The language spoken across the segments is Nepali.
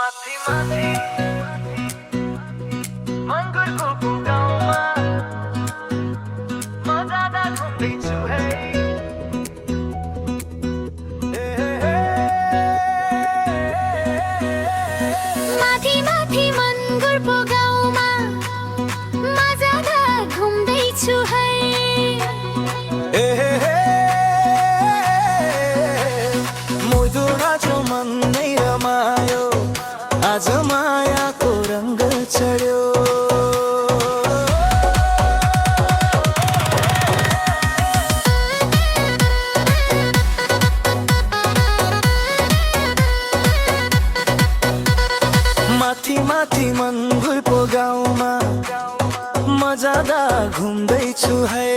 माथि माथि मङ्गलको गाउँमा म जाँदा घुम्दैछु है। माथि माथि मङ्गलको गाउँमा म जाँदा घुम्दैछु है। आज मायाको रङ्ग चढ्यो। माथि माथि मङ्गलको गाउँमा म जाँदा घुम्दैछु है।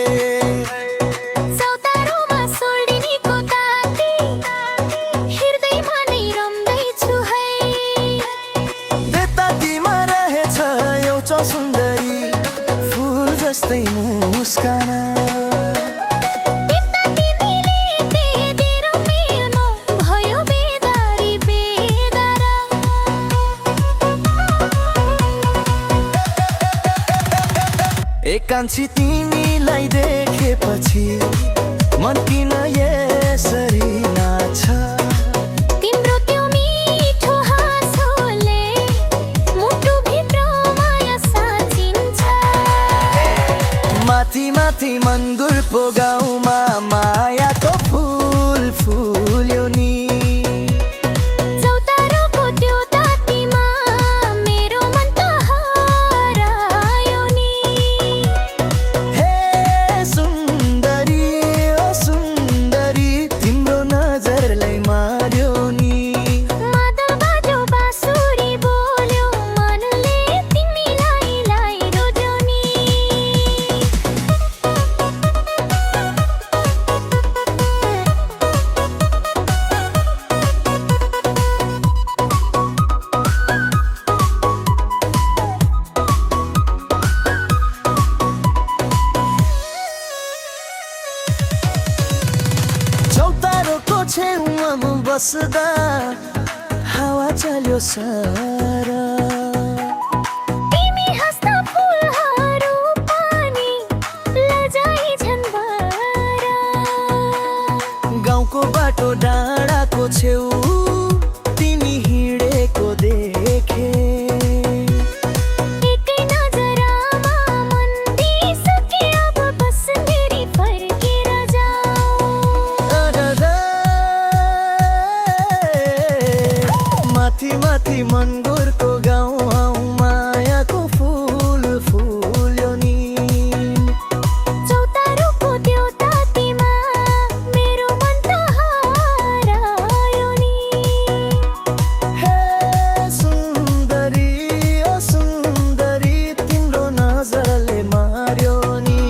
सुन्दरी फूल जस्तै मुस्कान भयो बेदारी बेदारा। एकान्छी तिमीलाई देखेपछि मन किन यसरी नाच्छ। माथि माथि मङ्गलको गाउँमा मायाको फुल फुल्यो नि। चौतारोको त्यो तातीमा मेरो मन त हरायो नि। हे सुन्दरी ओ सुन्दरी तिम्रो नजरलाई मार्यो नि। मादल बाजो बाँसुरी बोल्यो मनले तिमीलाई रोज्यो नि। चौतारोको छेउमा म बस्दा हावा चल्यो सारा। तिमी हाँस्दा फुलहरू पनि लजाइ झन् बारा। गाउँको बाटो डाँडाको छेउ तिमी हिँडेको देखे। एकै नजरमा मन दिइसके अब बस फेरि फर्केर जाऊ। माथि माथि मङ्गलको गाउँ मायाको फुल फुल्यो नि। चौतारोको त्यो तातीमा मेरो मन त हरायो नि। हे सुन्दरी ओ सुन्दरी तिम्रो नजरले मार्यो नि।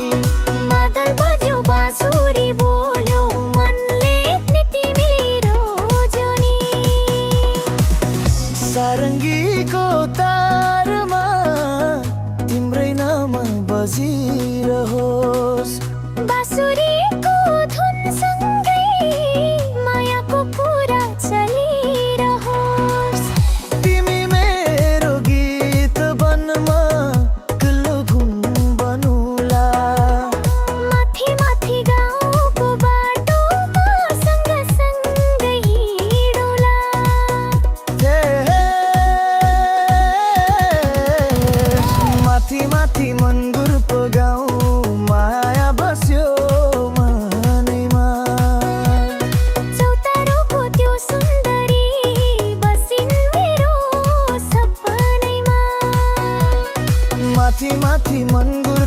मादल बज्यो बाँसुरी बोल्यो मनले तिमी रोज्यो नि। सारङ्गीको तारमा तिम्रै नाम बजिरहोस्। बाँसुरीको धुनसँगै मायाको कुरा चलिरहोस्। तिमी मेरो गीत बनमा कुल्लो घुम बनुला। माथि माथि गाउँको बाटोमा सँगसँगै हिँडौला। माथि माथि मङ्गलको गाउँ माया बस्यो मनैमा। चौतारोको त्यो सुन्दरी बसिन् मेरो सपनैमा। माथि माथि मङ्गल